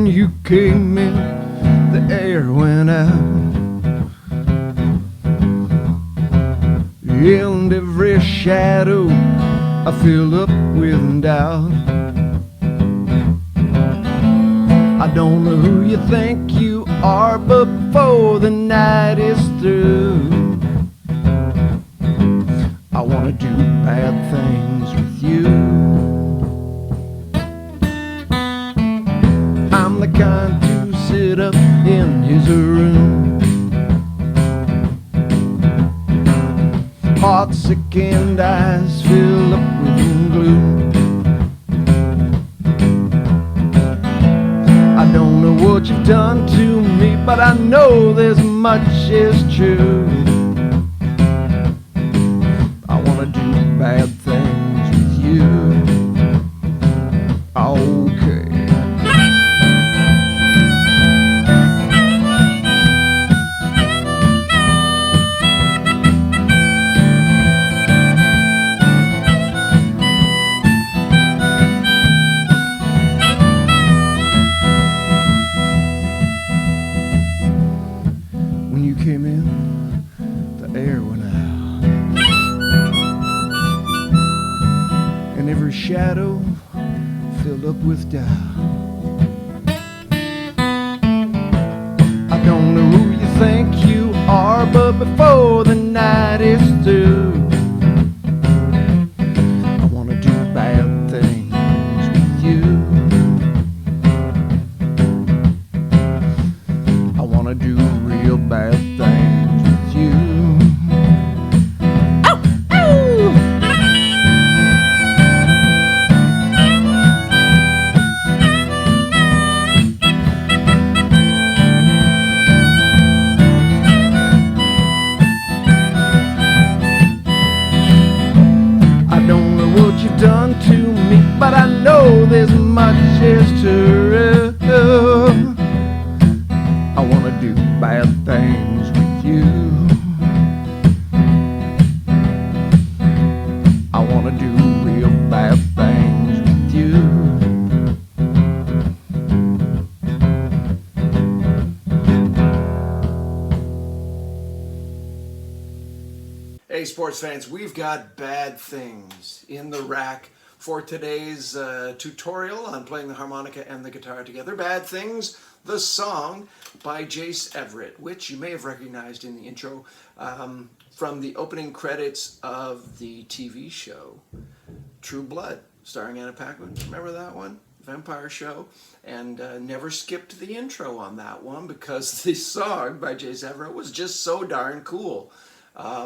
when you came in, the air went out. And every shadow I fill up with doubt. I don't know who you think you are, but before the night is through, I wanna do bad things with you. I'm the kind to sit up in his room, heart sick and eyes fill up with gloom. I don't know what you've done to me, but I know this much is true. I wanna do bad things with you. Okay. When you came in, the air went out, and every shadow filled up with doubt. I don't know who you think you are, but before the night is through, I wanna do bad things with you. I wanna do real bad things with you. Ow! Ow! I don't know what you've done to me, but I know this much is true. I wanna do bad things with you. I wanna do real bad things with you. Hey sports fans, we've got Bad Things in the rack for today's tutorial on playing the harmonica and the guitar together. Bad Things, the song by Jace Everett, which you may have recognized in the intro from the opening credits of the TV show True Blood, starring Anna Paquin. Remember that one? Vampire show. And never skipped the intro on that one because the song by Jace Everett was just so darn cool,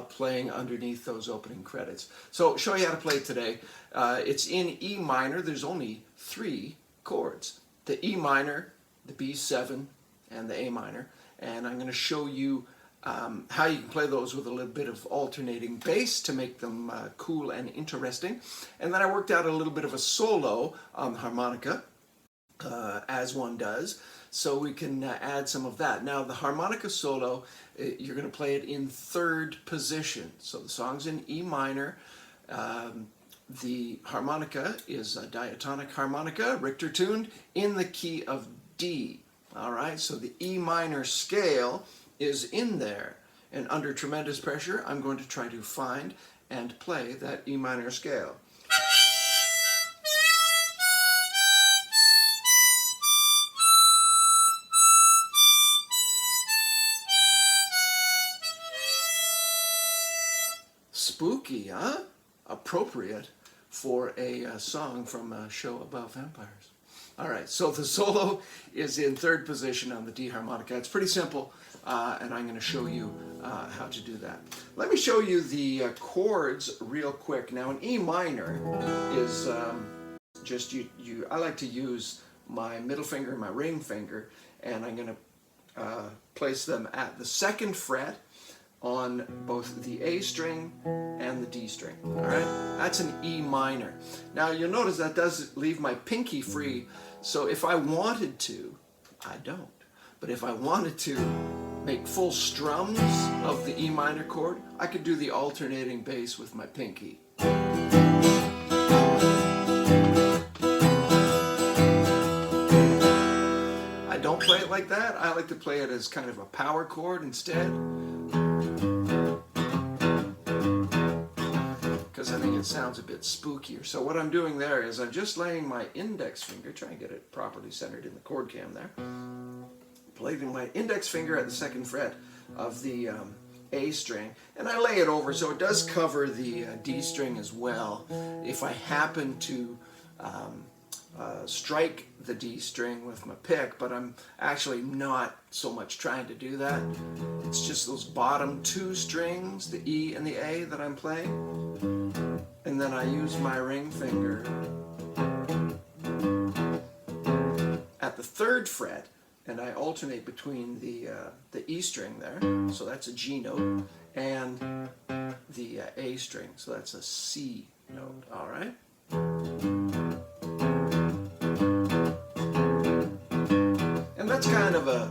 playing underneath those opening credits. So show you how to play it today. It's in E minor. There's only 3 chords: the E minor, the B7, and the A minor. And I'm going to show you how you can play those with a little bit of alternating bass to make them cool and interesting. And then I worked out a little bit of a solo on the harmonica, as one does, so we can add some of that. Now the harmonica solo, you're going to play it in 3rd position. So the song's in E minor. The harmonica is a diatonic harmonica, Richter tuned, in the key of D. All right, so the E minor scale is in there, and under tremendous pressure I'm going to try to find and play that E minor scale. Spooky, huh? Appropriate for a song from a show about vampires. All right, so the solo is in 3rd position on the D harmonica. It's pretty simple, and I'm going to show you how to do that. Let me show you the chords real quick. Now, an E minor is just I like to use my middle finger and my ring finger, and I'm going to place them at the 2nd fret on both the A string and the D string. All right, that's an E minor. Now you'll notice that does leave my pinky free, so if I wanted to, I don't, but if I wanted to make full strums of the E minor chord, I could do the alternating bass with my pinky. play it like that. I like to play it as kind of a power chord instead, because I think it sounds a bit spookier. So what I'm doing there is I'm just laying my index finger, try and get it properly centered in the chord cam there, placing my index finger at the 2nd fret of the A string, and I lay it over so it does cover the D string as well. If I happen to strike the D string with my pick, but I'm actually not so much trying to do that. It's just those bottom 2 strings, the E and the A, that I'm playing, and then I use my ring finger at the 3rd fret, and I alternate between the E string there, so that's a G note, and the A string, so that's a C note. All right. And that's kind of a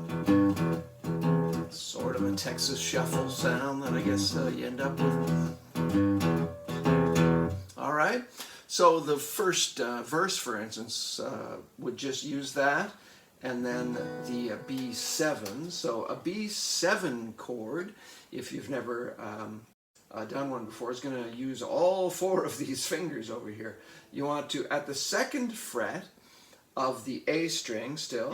sort of a Texas shuffle sound that I guess you end up with. All right. So the first verse, for instance, would just use that, and then the B7. So a B7 chord, if you've never done one before, is going to use all 4 of these fingers over here. You want to, at the 2nd fret of the A string still,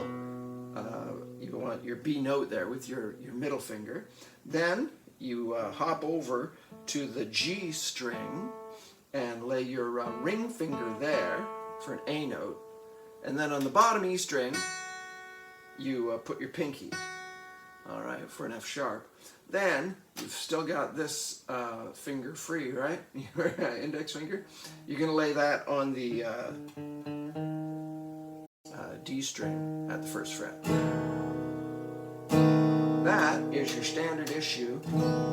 you want your B note there with your middle finger. Then you hop over to the G string and lay your ring finger there for an A note. And then on the bottom E string, you put your pinky, all right, for an F sharp. Then you've still got this finger free, right? Your index finger. You're going to lay that on the D string at the 1st fret. That is your standard issue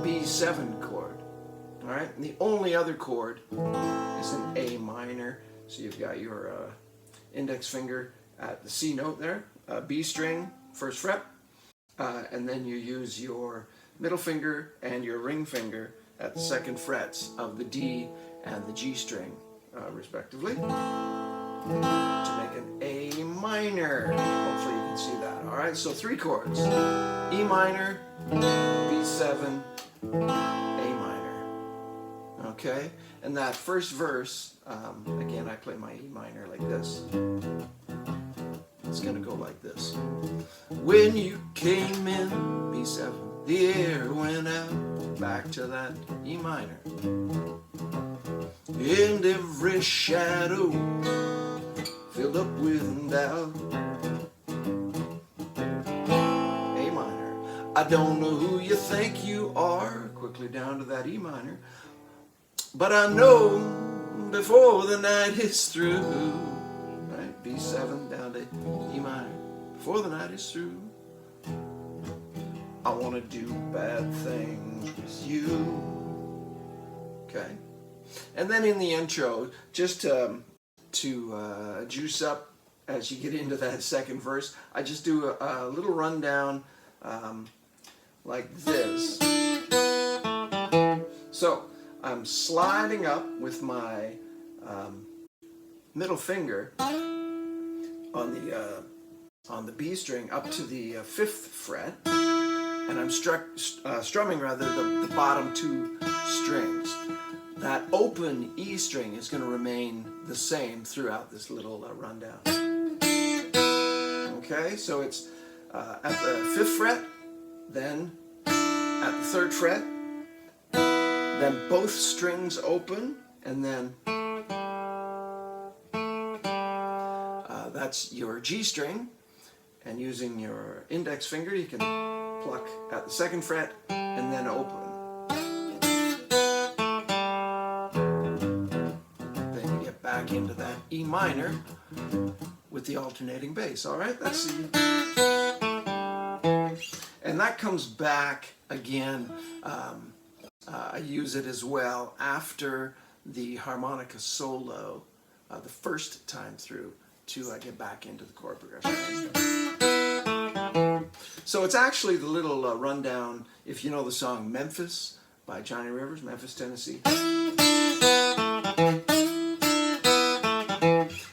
B7 chord. All right, and the only other chord is an A minor. So you've got your index finger at the C note there, B string, 1st fret, and then you use your middle finger and your ring finger at the 2nd frets of the D and the G string, respectively, to make an A minor. Hopefully you can see that. All right, so 3 chords: E minor, B7, A minor. Okay, and that first verse, again, I play my E minor like this. It's going to go like this. When you came in, B7, the air went out, back to that E minor. And every shadow filled up with doubt. A minor. I don't know who you think you are, quickly down to that E minor. But I know before the night is through, right? B7 down to E minor. Before the night is through, I want to do bad things with you. Okay? And then in the intro, just to juice up as you get into that 2nd verse, I just do a little rundown like this. So I'm sliding up with my middle finger on the B string up to the 5th fret, and I'm strumming the bottom 2 strings. That open E string is going to remain the same throughout this little rundown. Okay, so it's at the 5th fret, then at the 3rd fret, then both strings open, and then that's your G string, and using your index finger you can pluck at the 2nd fret and then open. Then you get back into that E minor with the alternating bass. All right, that's the, and that comes back again. I use it as well after the harmonica solo, the first time through, to get back into the chord progression. So it's actually the little rundown, if you know the song Memphis by Johnny Rivers, Memphis, Tennessee.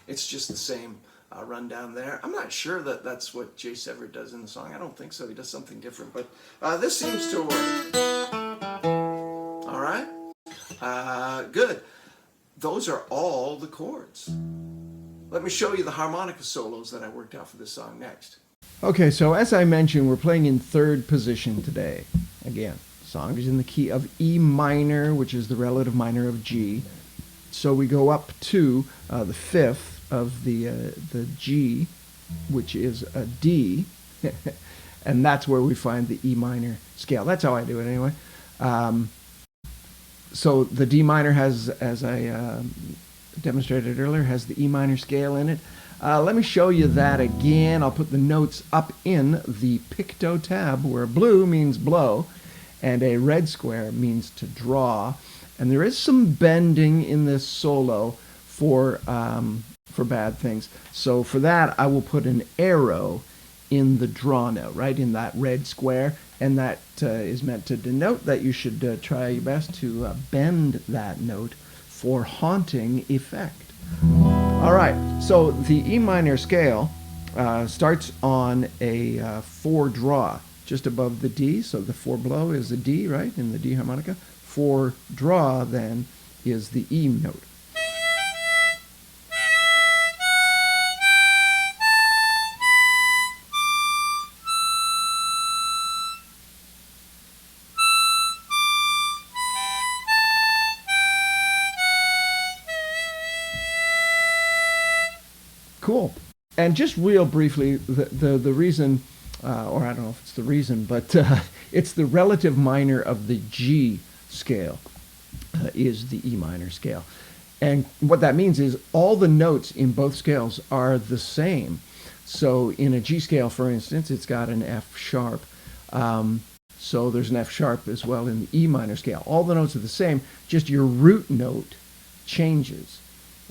It's just the same run down there. I'm not sure that that's what Jace Everett does in the song. I don't think so. He does something different, but this seems to work. All right, good. Those are all the chords. Let me show you the harmonica solos that I worked out for this song next. Okay, so as I mentioned, we're playing in third position today. Again, the song is in the key of E minor, which is the relative minor of G. So we go up to the fifth of the G, which is a D, and that's where we find the E minor scale. That's how I do it anyway. So the D minor has, as I demonstrated earlier, has the E minor scale in it. Let me show you that again. I'll put the notes up in the PictoTab, where blue means blow and a red square means to draw. And there is some bending in this solo for bad things. So for that, I will put an arrow in the draw note, right in that red square, and that is meant to denote that you should try your best to bend that note for haunting effect. All right, so the E minor scale starts on a 4 draw, just above the D. So the 4 blow is the D, right, in the D harmonica. 4 draw then is the E note. Cool. And just real briefly, the reason, or I don't know if it's the reason, but it's the relative minor of the G scale is the E minor scale. And what that means is all the notes in both scales are the same. So in a G scale, for instance, it's got an F sharp. So there's an F sharp as well in the E minor scale. All the notes are the same, just your root note changes.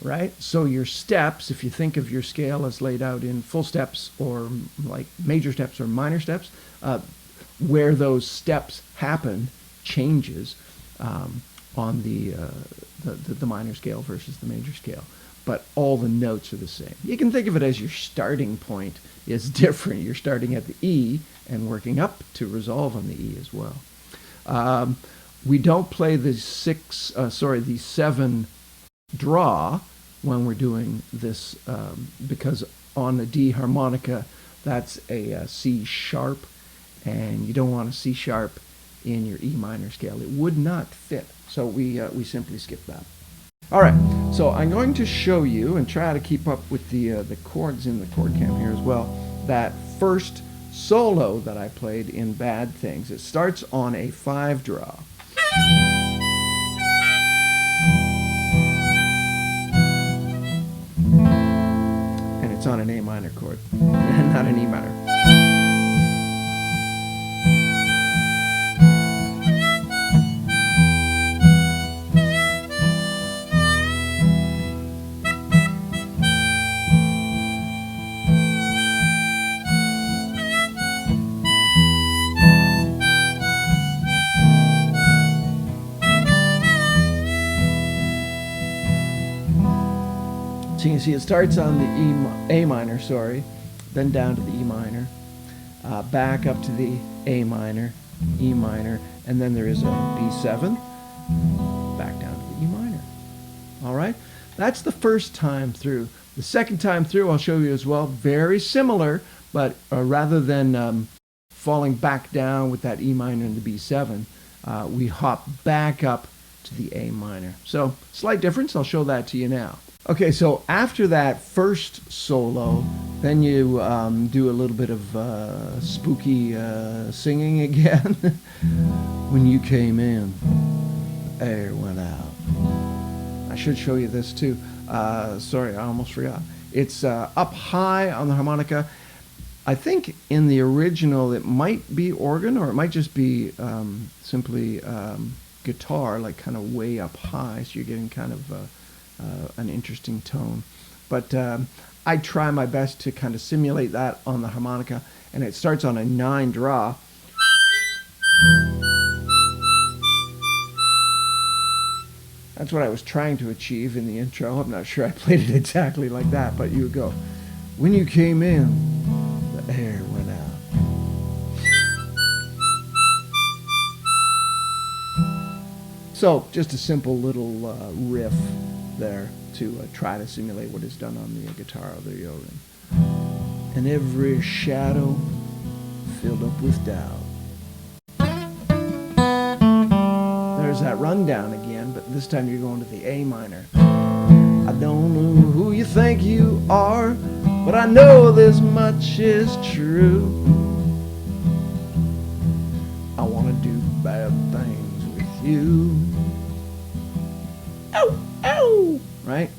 Right? So your steps, if you think of your scale as laid out in full steps or like major steps or minor steps, where those steps happen changes on the minor scale versus the major scale. But all the notes are the same. You can think of it as your starting point is different. You're starting at the E and working up to resolve on the E as well. We don't play the 7 draw when we're doing this because on the D harmonica that's a C sharp, and you don't want a C sharp in your E minor scale. It would not fit, so we simply skip that. All right, so I'm going to show you and try to keep up with the chords in the chord cam here as well. That first solo that I played in Bad Things, it starts on a 5 draw. It's on an A minor chord, not an E minor. So you can see it starts on the A minor, then down to the E minor, back up to the A minor, E minor, and then there is a B7, back down to the E minor. All right, that's the first time through. The second time through, I'll show you as well, very similar, but rather than falling back down with that E minor and the B7, we hop back up to the A minor. So slight difference, I'll show that to you now. Okay, so after that first solo, then you do a little bit of spooky singing again. When you came in, the air went out. I should show you this too. Sorry, I almost forgot. It's up high on the harmonica. I think in the original it might be organ, or it might just be simply guitar, like kind of way up high, so you're getting kind of an interesting tone. But I try my best to kind of simulate that on the harmonica, and it starts on a 9 draw. That's what I was trying to achieve in the intro. I'm not sure I played it exactly like that, but you would go When you came in, the air went out. So, just a simple little riff there to try to simulate what is done on the guitar or the violin. And every shadow filled up with doubt. There's that rundown again, but this time you're going to the A minor. I don't know who you think you are, but I know this much is true. I want to do bad things with you. Ow, ow, right?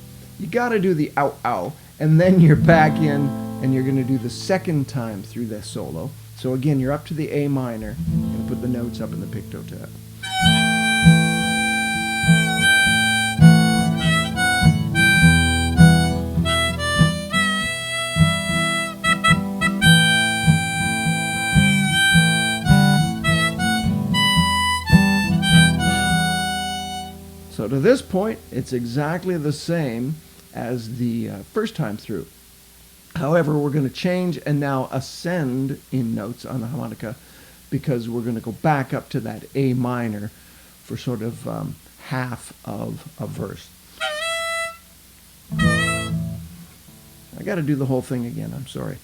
You got to do the ow, ow, and then you're back in, and you're going to do the second time through the solo. So again, you're up to the A minor. You're going to put the notes up in the PictoTab. So to this point, it's exactly the same as the first time through. However, we're going to change and now ascend in notes on the harmonica because we're going to go back up to that A minor for sort of half of a verse. I got to do the whole thing again, I'm sorry.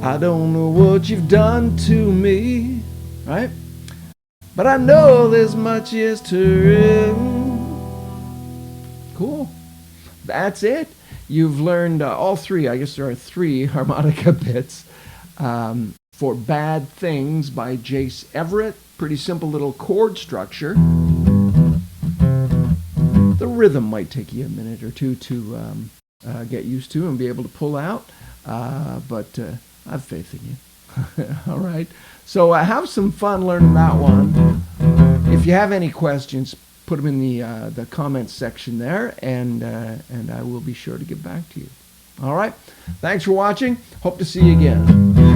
I don't know what you've done to me, right? But I know this much is true. Cool. That's it. You've learned all three, I guess there are 3 harmonica bits for Bad Things by Jace Everett. Pretty simple little chord structure. The rhythm might take you a minute or two to get used to and be able to pull out, but I have faith in you. All right. So have some fun learning that one. If you have any questions, put them in the comments section there, and I will be sure to get back to you. All right. Thanks for watching. Hope to see you again.